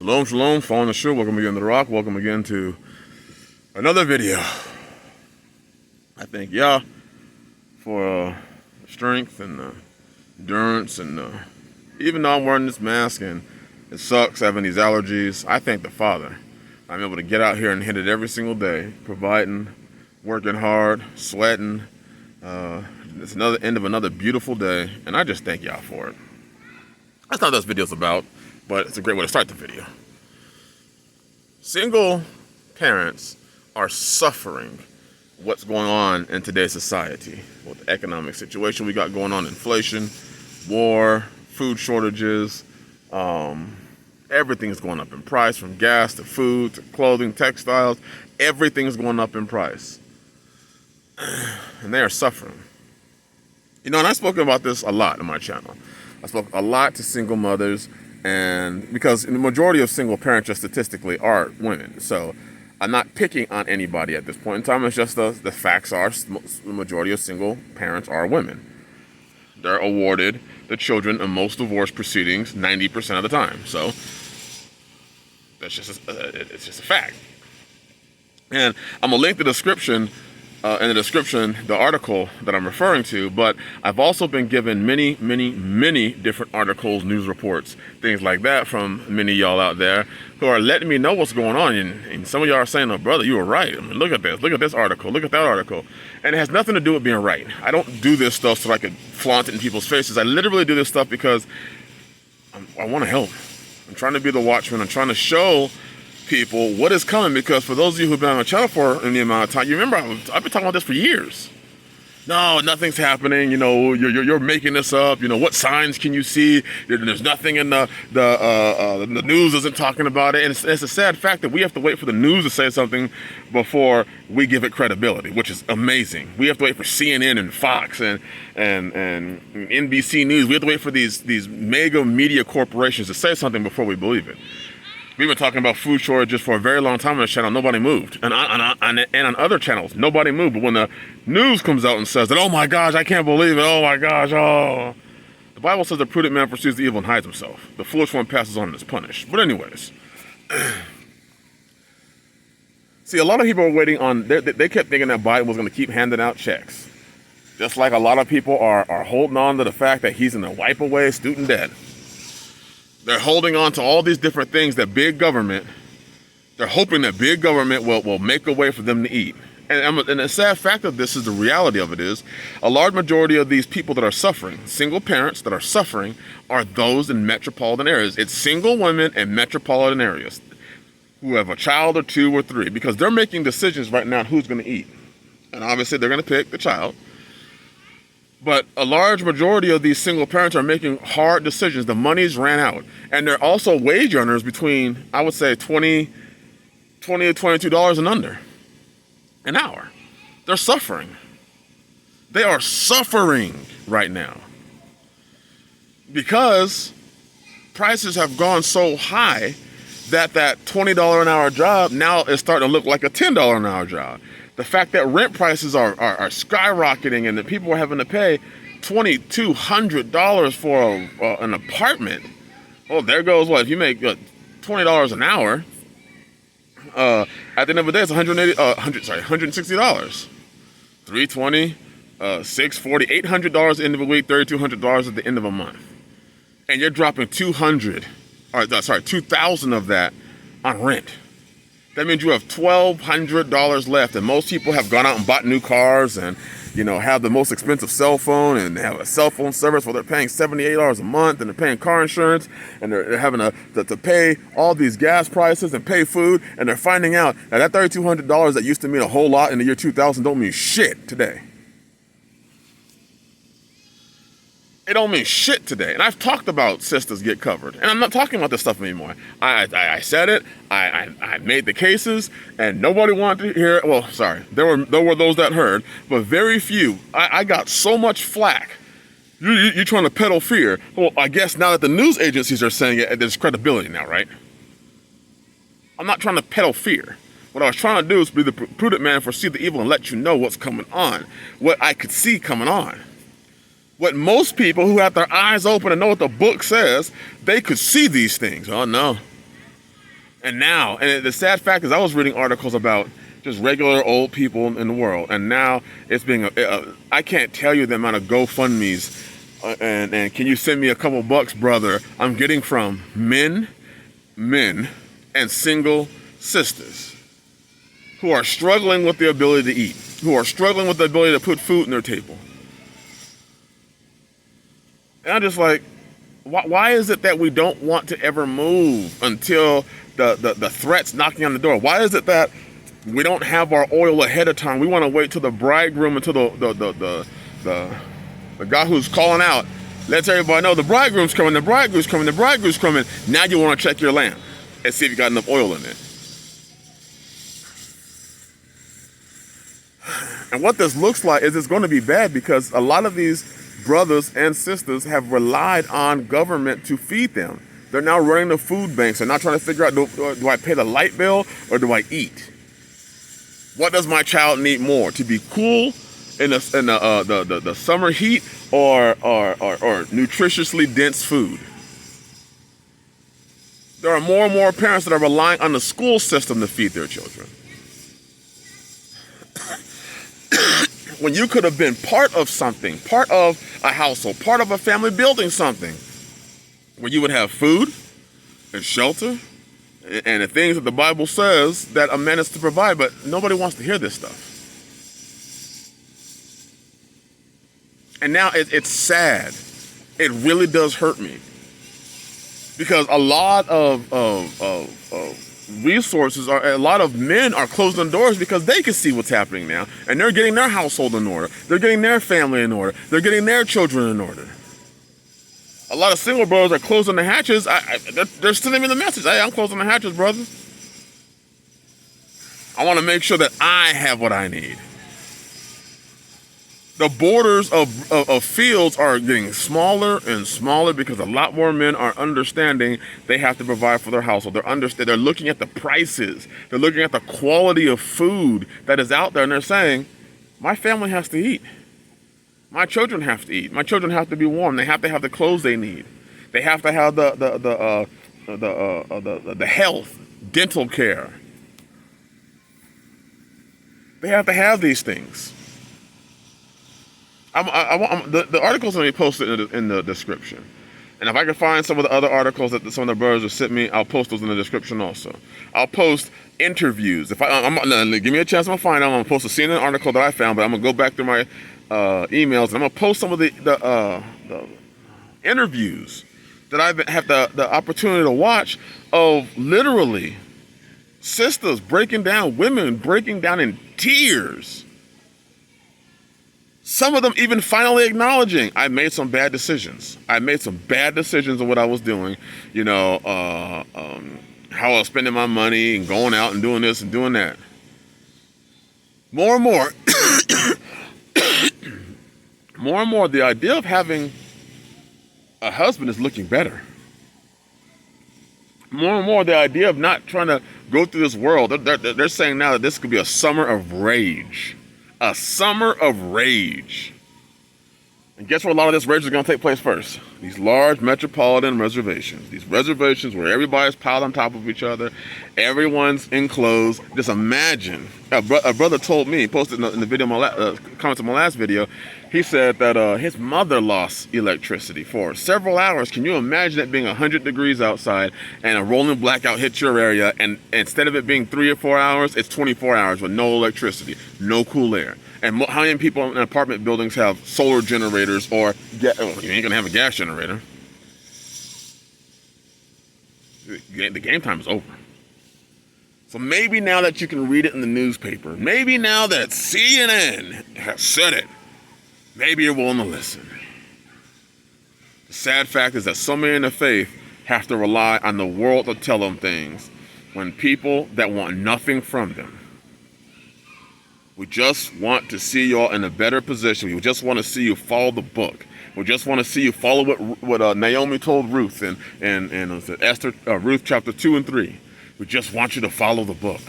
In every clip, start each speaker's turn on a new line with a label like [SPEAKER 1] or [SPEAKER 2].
[SPEAKER 1] Shalom, shalom, following the show. Welcome again to The Rock. Welcome again to another video. I thank Yah for strength and endurance. And even though I'm wearing this mask and it sucks having these allergies, I thank the Father. I'm able to get out here and hit it every single day, providing, working hard, sweating. It's another end of another beautiful day, and I just thank Yah for it. That's not what this video's about, but it's a great way to start the video. Single parents are suffering what's going on in today's society with the economic situation we got going on, inflation, war, food shortages, everything's going up in price, from gas to food to clothing, textiles, everything's going up in price. And they are suffering. You know, and I've spoken about this a lot on my channel. I spoke a lot to single mothers, and because the majority of single parents just statistically are women. So I'm not picking on anybody at this point in time. It's just the facts are the majority of single parents are women. They're awarded the children in most divorce proceedings 90% of the time. So that's just it's just a fact. And I'm gonna link the description in the description, the article that I'm referring to, but I've also been given many different articles, news reports, things like that from many of y'all out there who are letting me know what's going on. And some of y'all are saying, oh, brother, you were right. I mean, look at this article, look at that article. And it has nothing to do with being right. I don't do this stuff so I can flaunt it in people's faces. I literally do this stuff because I want to help. I'm trying to be the watchman. I'm trying to show people what is coming, because for those of you who've been on the channel for any amount of time, you remember I've been talking about this for years. No, nothing's happening. You know, you're making this up. You know, what signs can you see? There's nothing in the news isn't talking about it, and it's a sad fact that we have to wait for the news to say something before we give it credibility, which is amazing. We have to wait for CNN and Fox and NBC News. We have to wait for these mega media corporations to say something before we believe it. We've been talking about food shortages for a very long time on this channel. Nobody moved. And on other channels, nobody moved. But when the news comes out and says that, oh my gosh, I can't believe it. Oh my gosh, oh. The Bible says the prudent man pursues the evil and hides himself. The foolish one passes on and is punished. But anyways. See, a lot of people are waiting on, they kept thinking that Biden was going to keep handing out checks. Just like a lot of people are holding on to the fact that he's going to wipe away student debt. They're holding on to all these different things that big government, they're hoping that big government will make a way for them to eat. And the sad fact of this is, the reality of it is, a large majority of these people that are suffering, single parents that are suffering, are those in metropolitan areas. It's single women in metropolitan areas who have a child or two or three, because they're making decisions right now on who's going to eat. And obviously they're going to pick the child. But a large majority of these single parents are making hard decisions. The money's ran out. And they're also wage earners between, I would say, $20 to $22 and under an hour. They're suffering. They are suffering right now, because prices have gone so high that $20 an hour job now is starting to look like a $10 an hour job. The fact that rent prices are skyrocketing, and that people are having to pay $2,200 for an apartment. Oh, there goes what? If you make $20 an hour, at the end of the day, it's $160. $320, $640, $800 at the end of a week, $3,200 at the end of a month. And you're dropping $2,000 of that on rent. That means you have $1,200 left, and most people have gone out and bought new cars and, you know, have the most expensive cell phone, and they have a cell phone service where they're paying $78 a month, and they're paying car insurance, and they're having to pay all these gas prices and pay food, and they're finding out that $3,200 that used to mean a whole lot in the year 2000 don't mean shit today. It don't mean shit today. And I've talked about sisters get covered. And I'm not talking about this stuff anymore. I said it. I made the cases, and nobody wanted to hear it. Well, sorry. There were those that heard, but very few. I got so much flack. You're trying to peddle fear. Well, I guess now that the news agencies are saying it, there's credibility now, right? I'm not trying to peddle fear. What I was trying to do is be the prudent man, foresee the evil, and let you know what's coming on. What I could see coming on. What most people who have their eyes open and know what the book says, they could see these things. Oh no. And now, and the sad fact is I was reading articles about just regular old people in the world, and now it's being, I can't tell you the amount of GoFundMe's, and can you send me a couple bucks, brother, I'm getting from men, and single sisters who are struggling with the ability to eat, who are struggling with the ability to put food on their table. And I'm just like, why is it that we don't want to ever move until the threat's knocking on the door? Why is it that we don't have our oil ahead of time? We want to wait till the bridegroom, until the guy who's calling out lets everybody know the bridegroom's coming, the bridegroom's coming, the bridegroom's coming. Now you want to check your lamp and see if you got enough oil in it. And what this looks like is it's going to be bad, because a lot of these brothers and sisters have relied on government to feed them. They're now running the food banks. They're not trying to figure out, do I pay the light bill or do I eat? What does my child need more? To be cool in the summer heat, or nutritiously dense food? There are more and more parents that are relying on the school system to feed their children. When you could have been part of something, part of a household, part of a family building something, where you would have food and shelter and the things that the Bible says that a man is to provide, but nobody wants to hear this stuff. And now it's sad. It really does hurt me, because a lot of resources are, a lot of men are closing doors because they can see what's happening now, and they're getting their household in order. They're getting their family in order. They're getting their children in order. A lot of single brothers are closing the hatches. They're sending me the message. Hey, I'm closing the hatches, brother. I want to make sure that I have what I need. The borders of fields are getting smaller and smaller because a lot more men are understanding they have to provide for their household. They're looking at the prices. They're looking at the quality of food that is out there, and they're saying, my family has to eat. My children have to eat. My children have to be warm. They have to have the clothes they need. They have to have the health, dental care. They have to have these things. The articles are going to be posted in the description. And if I can find some of the other articles that some of the brothers have sent me, I'll post those in the description also. I'll post interviews. If give me a chance, I'm going to find them. I'm going to post a CNN article that I found, but I'm going to go back through my emails, and I'm going to post some of the interviews that I've had the opportunity to watch of literally sisters breaking down, women breaking down in tears. Some of them even finally acknowledging, I made some bad decisions. I made some bad decisions of what I was doing, how I was spending my money and going out and doing this and doing that. More and more, more and more, the idea of having a husband is looking better. More and more, the idea of not trying to go through this world, they're saying now that this could be a summer of rage. A summer of rage. And guess where a lot of this rage is going to take place first? These large metropolitan reservations. These reservations where everybody's piled on top of each other. Everyone's enclosed. Just imagine. A brother told me, he posted in the video, comments on my last video, he said that his mother lost electricity for several hours. Can you imagine it being 100 degrees outside and a rolling blackout hits your area, and instead of it being 3 or 4 hours, it's 24 hours with no electricity, no cool air? And how many people in apartment buildings have solar generators, or you ain't gonna have a gas generator? The game time is over. So maybe now that you can read it in the newspaper, maybe now that CNN has said it, maybe you're willing to listen. The sad fact is that so many in the faith have to rely on the world to tell them things, when people that want nothing from them. We just want to see y'all in a better position. We just want to see you follow the book. We just want to see you follow what Naomi told Ruth in Esther, Ruth chapter 2 and 3. We just want you to follow the book.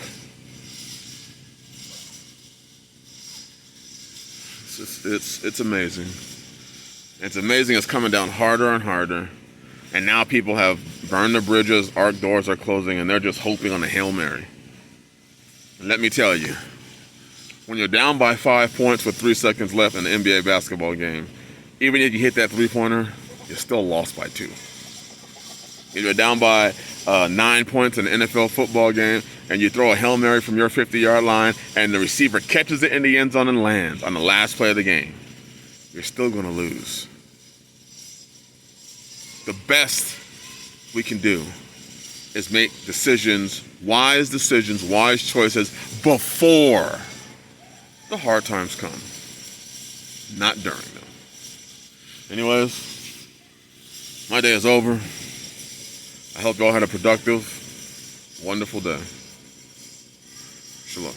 [SPEAKER 1] It's amazing. It's amazing. It's coming down harder and harder. And now people have burn the bridges, arc doors are closing, and they're just hoping on a Hail Mary. And let me tell you, when you're down by 5 points with 3 seconds left in the NBA basketball game, even if you hit that three-pointer, you're still lost by 2. If you're down by 9 points in an NFL football game, and you throw a Hail Mary from your 50-yard line, and the receiver catches it in the end zone and lands on the last play of the game, you're still going to lose. The best we can do is make decisions, wise choices before the hard times come, not during them. Anyways, my day is over. I hope y'all had a productive, wonderful day. Shalom.